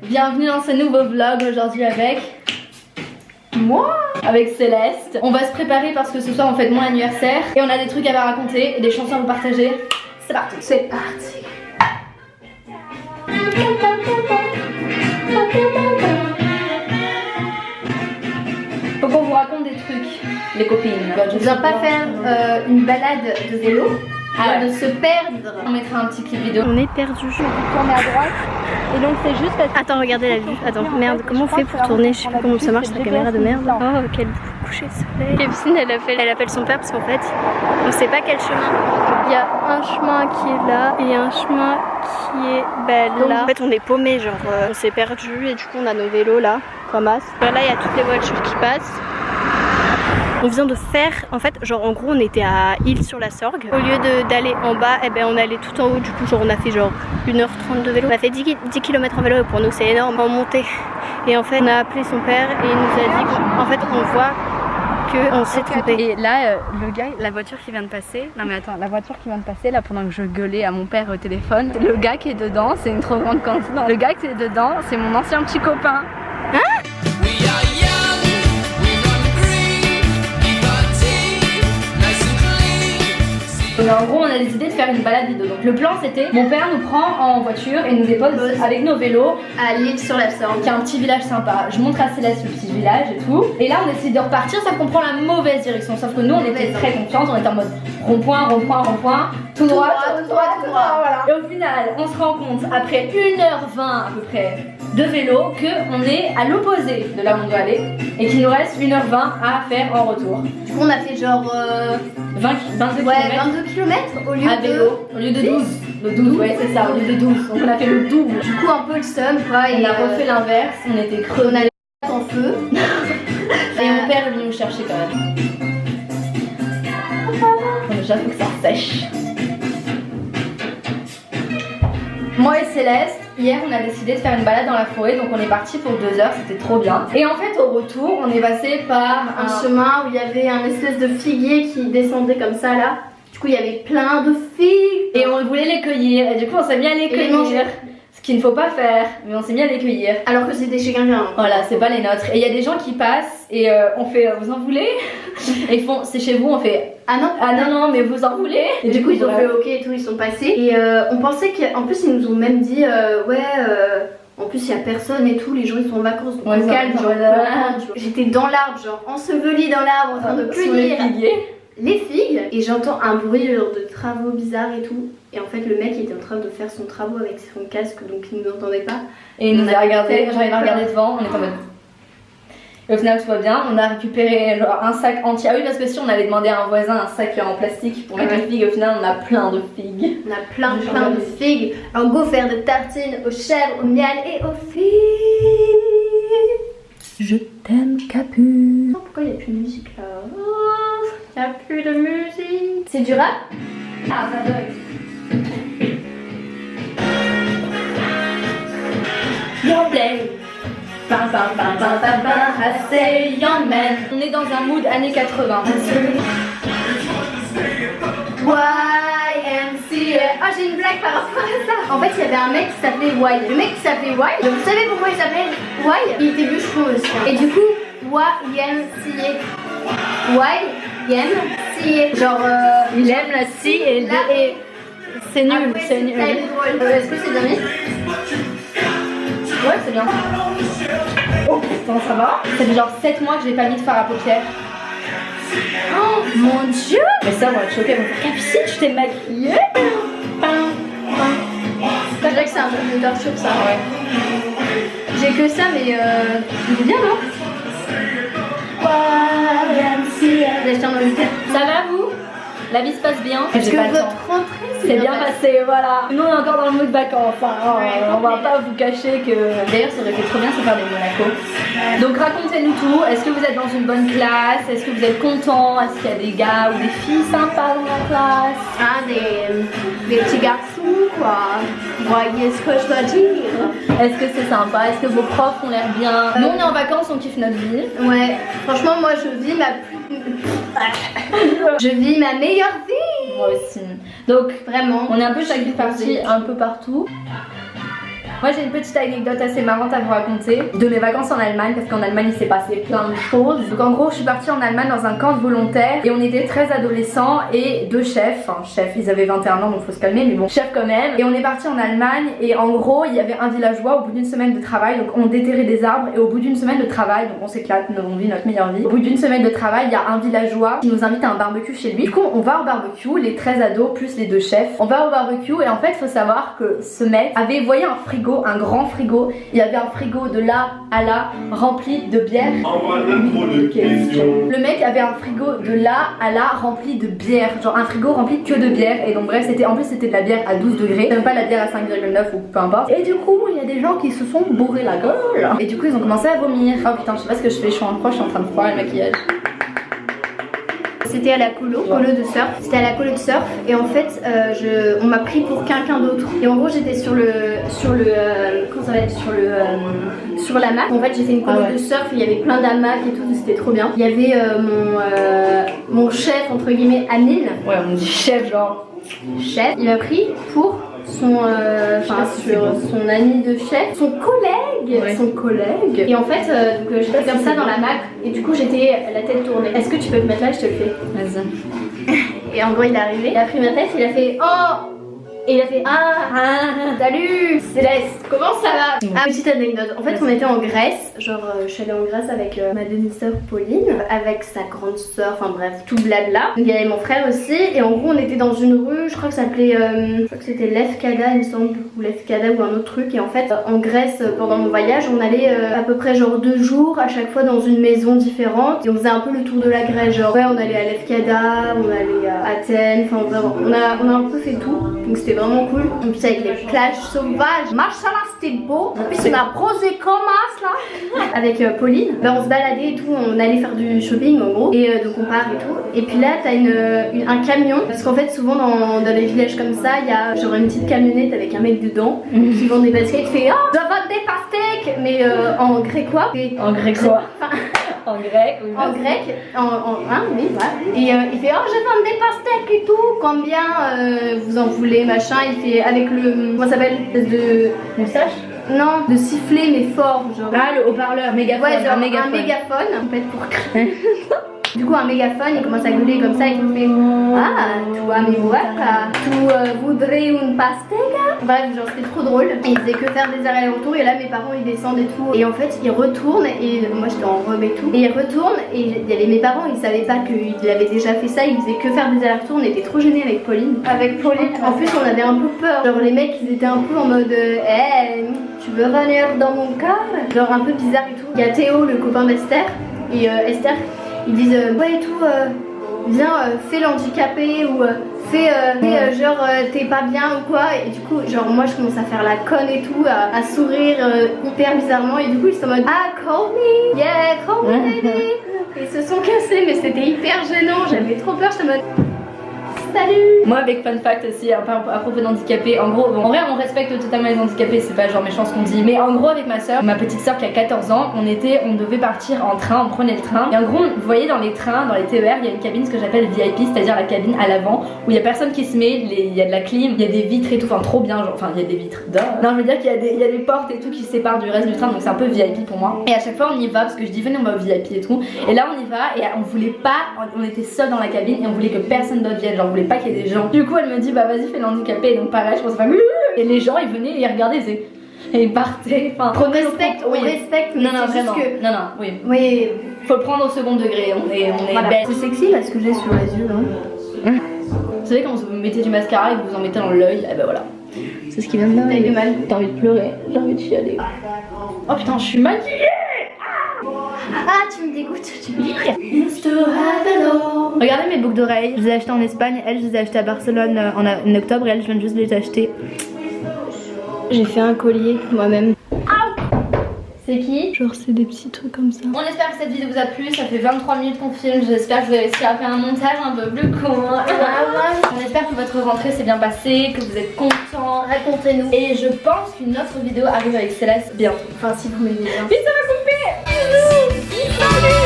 Bienvenue dans ce nouveau vlog aujourd'hui avec moi, avec Céleste. On va se préparer parce que ce soir on fête mon anniversaire et on a des trucs à vous raconter et des chansons à vous partager. C'est parti. C'est parti. Faut qu'on vous raconte des trucs, les copines. Je viens pas faire une balade de vélo. De se perdre. On mettra un petit clip vidéo. On est perdu. Je vais tourner à droite. Et donc c'est juste parce que... Attends, regardez la vue. Attends, merde, comment on fait pour tourner? Je sais pas comment ça marche, cette caméra de merde. Oh, quel coucher de soleil. Capucine, elle appelle son père parce qu'en fait, on sait pas quel chemin. Il y a un chemin qui est là et un chemin qui est là. En fait, on est paumé, genre on s'est perdu et du coup on a nos vélos là, comme as. Là, il y a toutes les voitures qui passent. On vient de faire, en fait, genre en gros on était à Île-sur-la-Sorgue. Au lieu d'aller en bas, eh ben, on allait tout en haut. Du coup genre on a fait genre 1h30 de vélo. On a fait 10 km en vélo et pour nous c'est énorme en montée. Et en fait on a appelé son père et il nous a dit qu'en fait on voit qu'on s'est trompé. Et là le gars, la voiture qui vient de passer, non mais attends, la voiture qui vient de passer là pendant que je gueulais à mon père au téléphone, le gars qui est dedans, c'est une trop grande coïncidence. Le gars qui est dedans, c'est mon ancien petit copain. Hein? Et en gros on a décidé de faire une balade vidéo. Donc le plan c'était, mon père nous prend en voiture et nous dépose avec nos vélos À l'Île-sur-la-Sorgue, qui est un petit village sympa. Je montre à Céleste le petit village et tout. Et là on décide de repartir, sauf qu'on prend la mauvaise direction. Sauf que nous on était très confiants, on était en mode rond-point, rond-point, rond-point, tout droit, tout droit, tout droit, voilà. Et au final on se rend compte après 1h20 à peu près de vélo qu'on est à l'opposé de là où on doit aller et qu'il nous reste 1h20 à faire en retour. du coup on a fait genre 22 ouais, km 22 km au lieu à vélo, au lieu de 12. Le 12, ouais c'est ça, au lieu de 12. Donc on a fait le double. Du coup un peu le seum quoi. On a refait l'inverse, on était creux. On a les en feu. Et mon père est venu nous chercher quand même. J'avoue que ça sèche. Moi et Céleste, hier on a décidé de faire une balade dans la forêt, donc on est parti pour 2 heures, c'était trop bien. Et en fait au retour, on est passé par Un chemin où il y avait un espèce de figuier qui descendait comme ça là. Du coup il y avait plein de figues. et on voulait les cueillir, et du coup on s'est mis à les les cueillir. manger. Ce qu'il ne faut pas faire, mais on s'est mis à les cueillir. Alors que c'était chez quelqu'un. Voilà, c'est pas les nôtres. Et il y a des gens qui passent et on fait vous en voulez? Et ils font c'est chez vous, on fait Ah non. ah non mais vous en voulez? Et du coup ils ont fait ok et tout, ils sont passés. Et on pensait qu'en plus ils nous ont même dit en plus il y a personne et tout, les gens ils sont en vacances donc Ouais, on ça, calme, genre, voilà. j'étais dans l'arbre, genre ensevelie dans l'arbre en train de Sur les cueillir figuiers. les figues et j'entends un bruit genre de travaux bizarres et tout. Et en fait le mec il était en train de faire son travaux avec son casque donc il nous entendait pas. Et il nous On a a regardé, fait genre il a regardé devant, on était en mode. Et au final tout va bien, on a récupéré genre un sac entier. Ah oui parce que si on avait demandé à un voisin un sac en plastique pour mettre les figues, au final on a plein de figues. On a plein de figues. On go faire de tartines aux chèvres, au miel et aux figues. Je t'aime Capu. Oh, pourquoi il n'y a plus de musique là? Il n'y a plus de musique. C'est du rap? Ah ça doit. Your play. Bam bam bam bam bam bam, I say young man. On est dans un mood années 80. YMCA. Ah, j'ai une blague par rapport à ça. En fait, il y avait un mec qui s'appelait Y. Le mec qui s'appelait Y, vous savez pourquoi il s'appelait Y? Il était bûcheron aussi. Et du coup, YMCA. YMCA. Genre, Il aime la scie et le Là. et c'est nul, après, c'est nul. très drôle. Est-ce que c'est bien mis? Ouais, c'est bien. Oh putain, ça va? Ça fait genre 7 mois que j'ai pas mis de fard à paupières. Oh mon dieu. Mais ça, moi, je suis choquée. Capucine, tu t'es maquillée? C'est vrai que c'est un truc de torture ça. Ouais. J'ai que ça mais il est bien non? J'ai acheté un invité. Ça va vous? La vie se passe bien? Est-ce J'ai que pas le votre temps. rentrée C'est bien passé, voilà. Nous on est encore dans le mood vacances, hein. Ouais, On va pas vous cacher que... D'ailleurs ça aurait été trop bien de faire des Monaco. Donc racontez-nous tout, est-ce que vous êtes dans une bonne classe? Est-ce que vous êtes content? Est-ce qu'il y a des gars ou des filles sympas dans la classe? Ah, des petits garçons quoi. Voyez ce que je dois dire. Est-ce que c'est sympa? Est-ce que vos profs ont l'air bien? Nous on est en vacances, on kiffe notre vie. Ouais, franchement moi je vis je vis ma meilleure vie. Moi aussi. Donc Vraiment. on est un peu chacune partie un peu partout. Moi j'ai une petite anecdote assez marrante à vous raconter de mes vacances en Allemagne, parce qu'en Allemagne il s'est passé plein de choses. Donc en gros je suis partie en Allemagne dans un camp de volontaires et on était 13 adolescents et 2 chefs. Enfin chefs, ils avaient 21 ans donc faut se calmer, mais bon, chefs quand même. Et on est parti en Allemagne et en gros il y avait un villageois au bout d'une semaine de travail, donc on déterrait des arbres et au bout d'une semaine de travail, donc on s'éclate, on vit notre meilleure vie. Au bout d'une semaine de travail, il y a un villageois qui nous invite à un barbecue chez lui. Du coup on va au barbecue, les 13 ados plus les 2 chefs. On va au barbecue et en fait faut savoir que ce mec avait, voyez, un frigo, un grand frigo. Il y avait un frigo de là à là rempli de bière. Le mec avait un frigo de là à là rempli de bière, genre un frigo rempli que de bière. Et donc bref, c'était, en plus c'était de la bière à 12 degrés, même pas la bière à 5,9 ou peu importe. Et du coup il y a des gens qui se sont bourrés la gueule et du coup ils ont commencé à vomir. Oh putain, je sais pas ce que je fais, je suis en train de froid le maquillage. C'était à la colo de surf. C'était à la colo de surf et en fait on m'a pris pour quelqu'un d'autre. Et en gros j'étais sur la map. En fait j'ai fait une colo de surf, il y avait plein d'hamacs et tout, c'était trop bien. Il y avait mon chef entre guillemets Anil. Ouais, on dit chef genre. Chef, il m'a pris pour son ami de chef, son collègue. Et en fait, j'étais comme ça dans la map et du coup j'étais la tête tournée. Est-ce que tu peux te mettre là, je te le fais? Vas-y. Et en gros il est arrivé, il a pris ma tête, il a fait oh. Et il a fait salut Céleste, comment ça va? Petite anecdote, en fait on était en Grèce, genre je suis allée en Grèce avec ma demi-sœur Pauline, avec sa grande sœur, enfin bref, tout blabla. Donc il y avait mon frère aussi, et en gros on était dans une rue, je crois que ça s'appelait, je crois que c'était Lefkada il me semble, ou Lefkada ou un autre truc. Et en fait en Grèce pendant mon voyage on allait à peu près genre 2 jours à chaque fois dans une maison différente, et on faisait un peu le tour de la Grèce, genre ouais on allait à Lefkada, on allait à Athènes, enfin vraiment on a un peu fait tout, donc c'était vraiment cool. En plus avec les plages sauvages, machallah c'était beau. En plus on a bronzé comme as là. Avec Pauline, on se baladait et tout, on allait faire du shopping en gros. Et donc on part et tout. Et puis là t'as un camion, parce qu'en fait souvent dans les villages comme ça, il y a genre une petite camionnette avec un mec dedans qui vend des baskets, qui fait oh je vends des pastèques, mais en grécois. En grécois. En grec, oui. En grec, oui, voilà. Et il fait oh je vends des pastèques et tout, combien vous en voulez, machin. Il fait avec le, comment ça s'appelle, de moustache. Non, de siffler mais fort, genre. Ah, le haut-parleur, mégaphone. Ouais, genre un mégaphone, en fait, pour du coup un mégaphone, il commence à gueuler comme ça et il me fait ah, tu as mis waka, tu voudrais une pastèque? Bref, genre c'était trop drôle. Et il faisait que faire des allers-retours et là mes parents ils descendent et tout. Et en fait ils retournent et moi j'étais en robe et tout. Et ils retournent et il y avait mes parents, ils savaient pas qu'il avait déjà fait ça, ils faisaient que faire des allers-retours. On était trop gênés avec Pauline. En plus on avait un peu peur. Genre les mecs ils étaient un peu en mode hey, tu veux venir dans mon car? Genre un peu bizarre et tout. Il y a Théo, le copain d'Esther, et Esther. Ils disent ouais et tout, viens fais l'handicapé ou fais genre t'es pas bien ou quoi. Et du coup genre moi je commence à faire la conne et tout, à sourire hyper bizarrement. Et du coup ils sont en mode ah call me, yeah call me baby. Et ils se sont cassés mais c'était hyper gênant, j'avais trop peur, j'étais en mode salut. Moi avec fun fact aussi à propos d'handicapés, en gros, bon, en vrai on respecte totalement les handicapés, c'est pas genre méchant ce qu'on dit, mais en gros avec ma soeur, ma petite soeur qui a 14 ans, on devait partir en train, on prenait le train, et en gros vous voyez dans les trains, dans les TER, il y a une cabine ce que j'appelle VIP, c'est-à-dire la cabine à l'avant, où il y a personne qui se met, il y a de la clim, il y a des vitres et tout, enfin trop bien, genre, enfin il y a des vitres, non je veux dire qu'il y a des portes et tout qui séparent du reste du train, donc c'est un peu VIP pour moi. Et à chaque fois on y va, parce que je dis venez on va au VIP et tout, et là on y va, et on voulait pas, on était seuls dans la cabine, et on voulait que personne d'autre vienne, genre on voulait pas qu'il y ait des gens. Du coup elle me dit bah vas-y fais l'handicapé, donc pareil je pense pas, et les gens ils venaient et ils regardaient et ils partaient, enfin on respecte, on respecte, non vraiment que... non oui faut le prendre au second degré, on est voilà. Bête. C'est sexy là ce que j'ai sur les yeux là. Vous savez quand vous mettez du mascara et que vous en mettez dans l'œil, et ben voilà, c'est ce qui vient de m'arriver. T'as eu mal, t'as envie de pleurer, j'ai envie de chialer. Oh putain je suis maquillée. Ah tu me dégoûtes, tu me dis. Regardez mes boucles d'oreilles, je les ai achetées en Espagne, elles je les ai achetées à Barcelone en octobre, et elles je viens juste de les acheter. J'ai fait un collier moi-même. C'est qui? Genre c'est des petits trucs comme ça. On espère que cette vidéo vous a plu, ça fait 23 minutes qu'on filme, j'espère que vous avez réussi à faire un montage un peu plus court. On espère que votre rentrée s'est bien passée, que vous êtes contents. Racontez-nous. Et je pense qu'une autre vidéo arrive avec Céleste bientôt. Enfin si vous m'aimez bien. Vite ça va couper. Bisous.